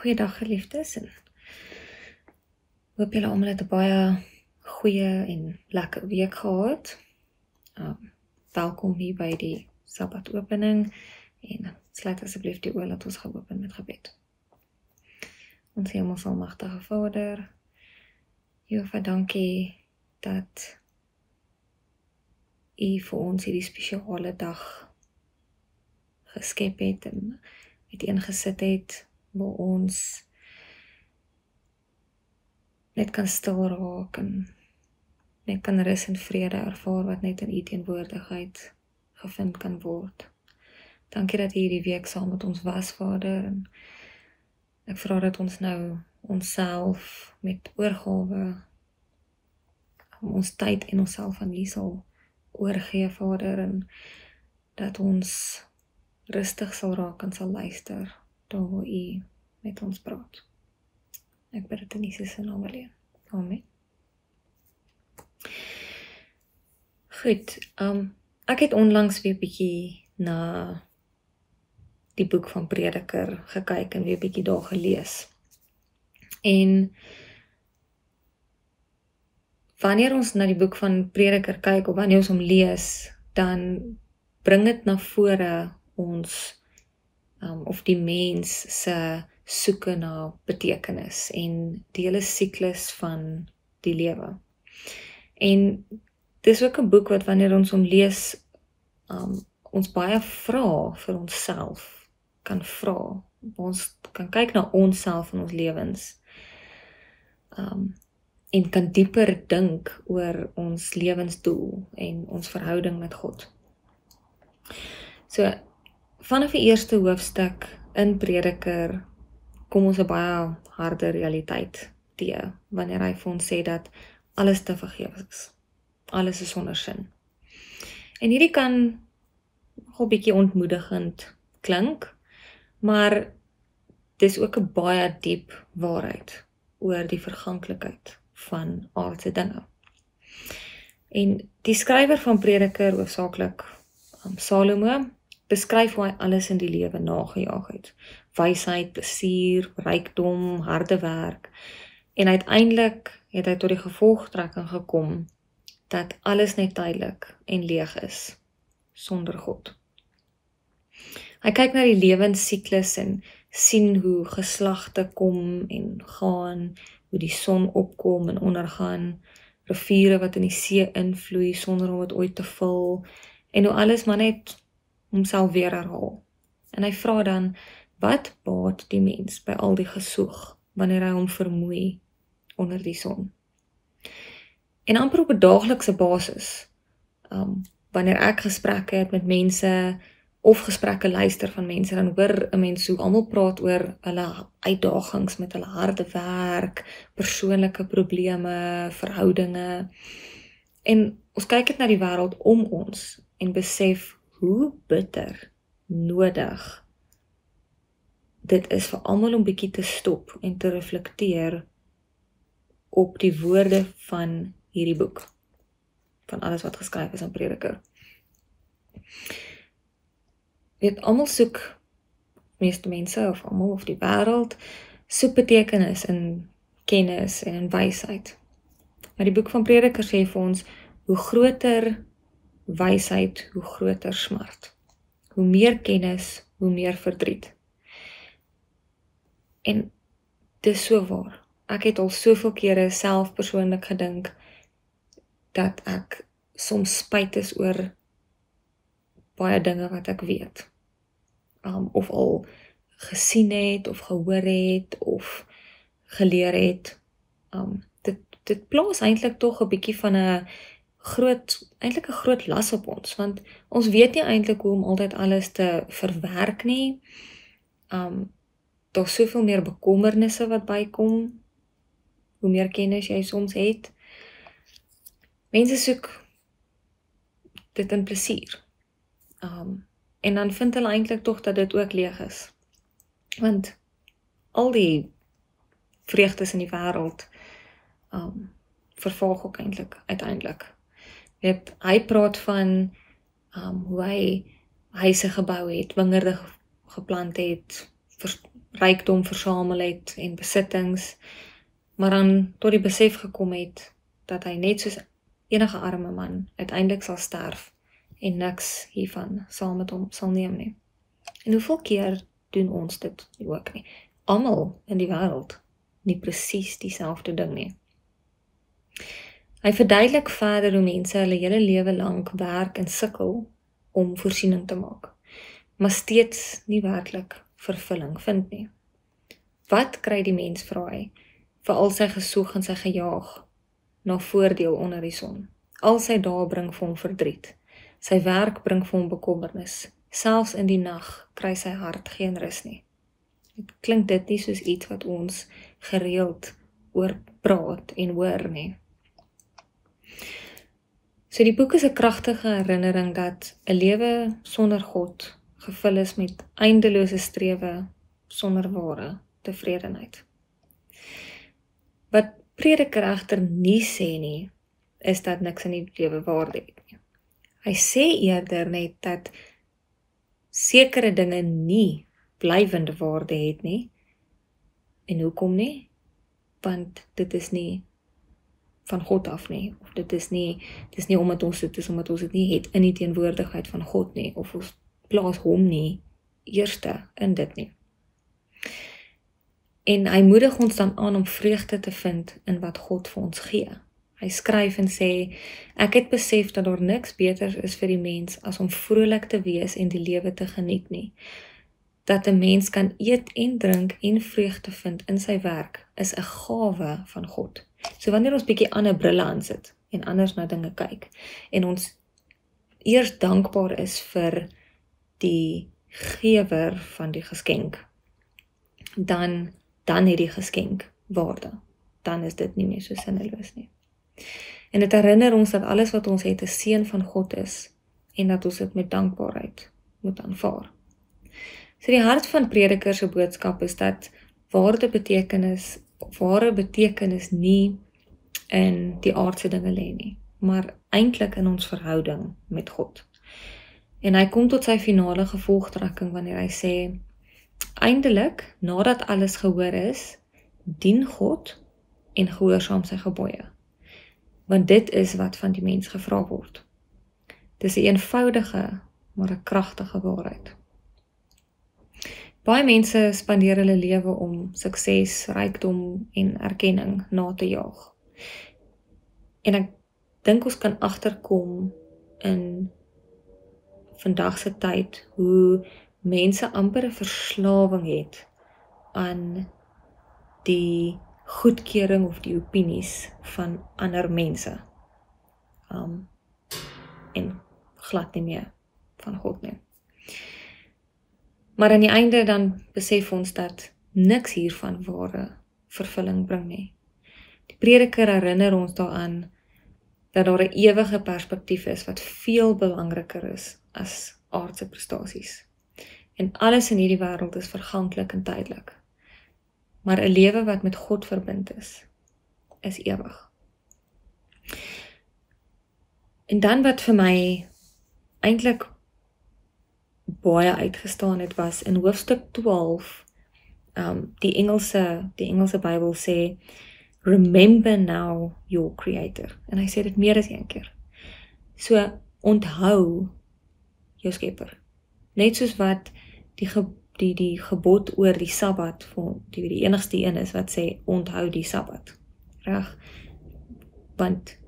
Goeiedag geliefdes en hoop julle almal het 'n baie goeie en lekker week gehad. Welkom hier by die Sabbatopening en sluit asseblief die oë, laat ons gaan open met gebed. Ons Hemelsalmagtige Vader, Jehova, dankie dat U vir ons hierdie spesiale dag geskep het en uiteengesit het, waar ons net kan stil raak en net kan rus en vrede ervaar wat net in U teenwoordigheid gevind kan word. Dankie dat U hierdie week saam met ons was, Vader, en ek vra dat ons nou onsself met oorgawe, ons tyd en onsself aan U sal oorgee, Vader, en dat ons rustig sal raak en sal luister daar waar U met ons praat. Ek bid dit in Jesus se naam alleen. Amen. Goed, ek het onlangs weer bietjie na die boek van Prediker gekyk en weer bietjie daar gelees. En wanneer ons na die boek van Prediker kyk, of wanneer ons hom lees, dan bring dit na vore ons, of die mens se soeke na betekenis en die hele siklus van die lewe. En dis ook 'n boek wat wanneer ons hom lees, ons baie vra vir onsself kan vra. Ons kan kyk na onsself in ons lewens, en kan dieper dink oor ons lewensdoel en ons verhouding met God. So, vanaf die eerste hoofstuk in Prediker kom ons 'n baie harde realiteit teë, wanneer hy vir ons sê dat alles te vergeefs is. Alles is sonder sin. En hierdie kan nogal bietjie ontmoedigend klink, maar dis ook 'n baie diep waarheid oor die verganklikheid van aardse dinge. En die skrywer van Prediker, hoofsaaklik Salomo, beskryf hoe hy alles in die lewe nagejaag het. Wysheid, plesier, rykdom, harde werk. En uiteindelik het hy tot die gevolgtrekking gekom dat alles net tydelik en leeg is, sonder God. Hy kyk na die lewenssiklus en sien hoe geslagte kom en gaan, hoe die son opkom en ondergaan, riviere wat in die see invloei sonder om dit ooit te vul, en hoe alles maar net homself weer herhaal. En hy vra dan, wat baat die mens by al die gesoeg, wanneer hy hom vermoei onder die son? En amper op 'n daaglikse basis, wanneer ek gesprekke het met mense, of gesprekke luister van mense, dan hoor 'n mens hoe almal praat oor hulle uitdagings met hulle harde werk, persoonlike probleme, verhoudinge. En ons kyk net na die wêreld om ons en besef hoe bitter nodig dit is vir almal om bietjie te stop en te reflekteer op die woorde van hierdie boek, van alles wat geskryf is in Prediker. Almal soek, meeste mense of almal of die wêreld, soek betekenis in kennis en in wysheid. Maar die boek van Prediker sê vir ons, hoe groter wysheid, hoe groter smart. Hoe meer kennis, hoe meer verdriet. En dis so waar. Ek het al soveel kere self persoonlik gedink dat ek soms spyt is oor baie dinge wat ek weet. Of al gesien het, of gehoor het, of geleer het. Dit plaas eintlik tog 'n bietjie van 'n groot las op ons, want ons weet nie eintlik hoe om altyd alles te verwerk nie. Daar's soveel meer bekommernisse wat bykom, hoe meer kennis jy soms het. Mense soek dit in plesier. En dan vind hulle eintlik tog dat dit ook leeg is. Want al die vreugdes in die wêreld vervaag ook eintlik uiteindelik. Hy praat van hoe hy huise gebou het, wingerde geplant het, rykdom versamel het en besittings, maar dan tot die besef gekom het dat hy net soos enige arme man uiteindelik sal sterf en niks hiervan saam met hom sal neem nie. En hoeveel keer doen ons dit ook nie? Almal in die wêreld nie presies dieselfde ding nie. Hy verduidelik verder hoe mense hulle hele lewe lank werk en sukkel om voorsiening te maak, maar steeds nie werklik vervulling vind nie. Wat kry die mens, vra hy, vir al sy gesoek en sy gejaag na voordeel onder die son? Al sy dae bring vir hom verdriet. Sy werk bring vir hom bekommernis. Selfs in die nag kry sy hart geen rus nie. Het klink dit nie soos iets wat ons gereeld oor praat en hoor nie. So die boek is 'n kragtige herinnering dat 'n lewe sonder God gevul is met eindelose strewe sonder ware tevredenheid. Wat Prediker egter nie sê nie, is dat niks in die lewe waarde het nie. Hy sê eerder net dat sekere dinge nie blywende waarde het nie. En hoekom nie? Want dit is nie van God af nie, of dit is nie omdat ons dit nie het in die teenwoordigheid van God nie, of ons plaas hom nie eerste in dit nie. En hy moedig ons dan aan om vreugde te vind in wat God vir ons gee. Hy skryf en sê, ek het besef dat daar niks beter is vir die mens as om vrolik te wees en die lewe te geniet nie. Dat 'n mens kan eet en drink en vreugde vind in sy werk is 'n gawe van God. So wanneer ons bietjie ander brille aansit en anders na dinge kyk en ons eers dankbaar is vir die gewer van die geskenk, dan het die geskenk waarde. Dan is dit nie meer so sinneloos nie. En dit herinner ons dat alles wat ons het 'n seën van God is en dat ons dit met dankbaarheid moet aanvaar. So die hart van Prediker se boodskap is dat ware betekenis nie in die aardse dinge lê nie, maar eintlik in ons verhouding met God. En hy kom tot sy finale gevolgtrekking wanneer hy sê, eindelik, nadat alles gehoor is, dien God en gehoorsaam sy gebooie. Want dit is wat van die mens gevra word. Dis 'n eenvoudige, maar 'n kragtige waarheid. Baie mense spandeer hulle lewe om sukses, rykdom en erkenning na te jaag. En ek dink ons kan agterkom in vandag se tyd hoe mense amper 'n verslawing het aan die goedkeuring of die opinies van ander mense. En glad nie meer van God nie. Maar aan die einde dan besef ons dat niks hiervan ware vervulling bring nie. Die Prediker herinner ons daaraan dat daar 'n ewige perspektief is wat veel belangriker is as aardse prestasies. En alles in hierdie wêreld is verganklik en tydelik. Maar 'n lewe wat met God verbind is ewig. En dan wat vir my eintlik baie uitgestaan het was in hoofstuk 12, die Engelse Bybel sê, remember now your creator. En hy sê dit meer as een keer. So, onthou jou skepper. Net soos wat die gebod oor die Sabbat, die enigste een is wat sê, onthou die Sabbat. Reg? Want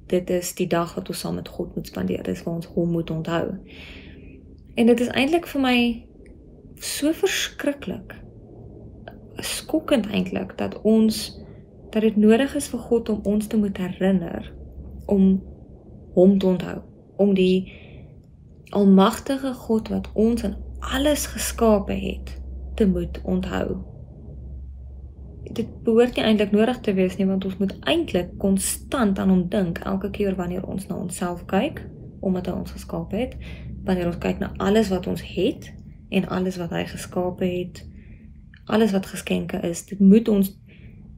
dit is die dag wat ons saam met God moet spandeer, dit is waar ons hom moet onthou. En dit is eintlik vir my so verskriklik, skokkend eintlik, dat dit nodig is vir God om ons te moet herinner, om hom te onthou, om die almagtige God wat ons in alles geskape het, te moet onthou. Dit behoort nie eintlik nodig te wees nie, want ons moet eintlik konstant aan hom dink, elke keer wanneer ons na onsself kyk, omdat hy ons geskape het, wanneer ons kyk na alles wat ons het, en alles wat hy geskape het, alles wat geskenke is, dit moet ons,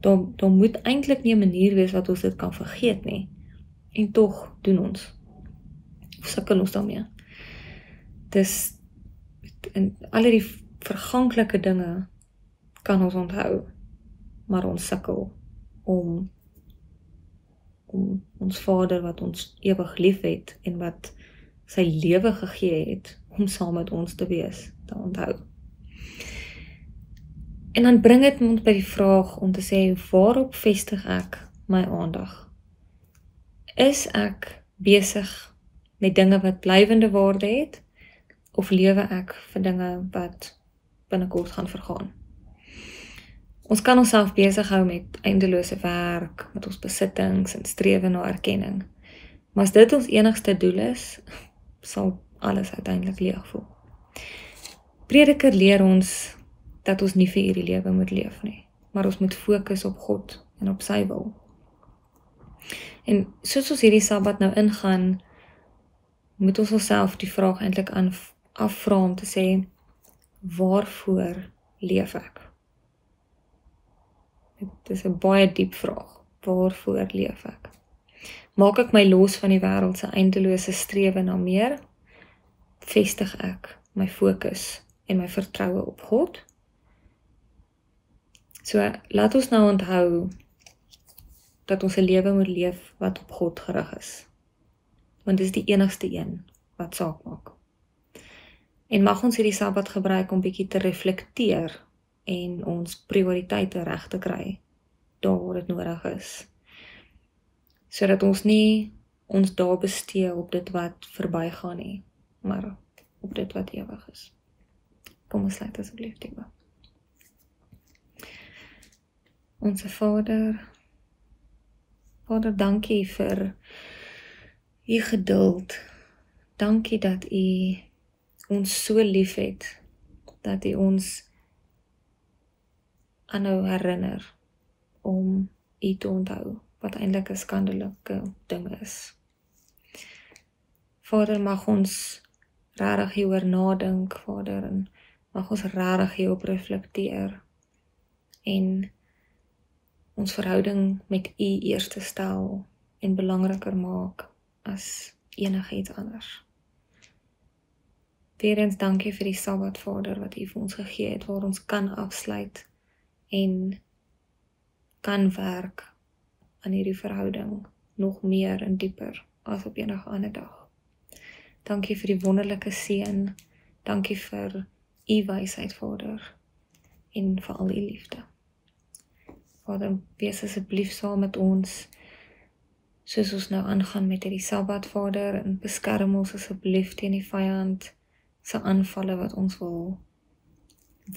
daar moet eintlik nie 'n manier wees wat ons dit kan vergeet nie, en tog doen ons, of sukkel ons daarmee. Dis, en al die verganklike dinge kan ons onthou, maar ons sukkel om ons Vader wat ons ewig lief het en wat sy lewe gegee het om saam met ons te wees, te onthou. En dan bring dit ons by die vraag om te sê, waarop vestig ek my aandag? Is ek besig met dinge wat blywende waarde het, of lewe ek vir dinge wat binnekort gaan vergaan? Ons kan onsself besig hou met eindelose werk, met ons besittings en strewe na erkenning. Maar as dit ons enigste doel is, sal alles uiteindelik leeg voel. Prediker leer ons dat ons nie vir hierdie lewe moet leef nie, maar ons moet fokus op God en op sy wil. En soos ons hierdie Sabbat nou ingaan, moet ons onsself die vraag eintlik afvra om te sê, waarvoor leef ek? Dit is 'n baie diep vraag. Waarvoor leef ek? Maak ek my los van die wêreld se eindelose strewe na meer? Vestig ek my fokus en my vertroue op God? So, laat ons nou onthou dat ons 'n lewe moet leef wat op God gerig is. Want dit is die enigste een wat saak maak. En mag ons hierdie Sabbat gebruik om bietjie te reflekteer en ons prioriteite reg te kry, daar waar dit nodig is. Sodat ons nie ons daar bestee op dit wat verbygaan nie, maar op dit wat ewig is. Kom ons sluit asseblief die oë. Onse Vader, dankie vir u geduld. Dankie dat u ons so lief het, dat u ons aanhou herinner om u te onthou, wat eintlik 'n skandelike ding is. Vader, mag ons regtig hieroor nadink, Vader, en mag ons regtig hierop reflekteer en ons verhouding met u eerste stel en belangriker maak as enigiets anders. Weereens dankie vir die Sabbat, Vader, wat u vir ons gegee het, waar ons kan afsluit en kan werk aan hierdie verhouding nog meer en dieper as op enige ander dag. Dankie vir die wonderlike seën, dankie vir u wysheid, Vader, en vir al u liefde. Vader, wees asseblief saam met ons, soos ons nou aangaan met hierdie Sabbat, Vader, en beskerm ons asseblief teen die vyand se aanvalle wat ons wil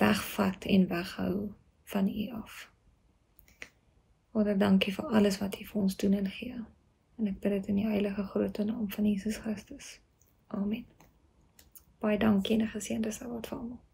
wegvat en weghou van u af. Vader, dankie vir alles wat u vir ons doen en gee. En ek bid dit in die heilige grote naam van Jesus Christus. Amen. Baie dankie en 'n geseënde Sabbat vir almal.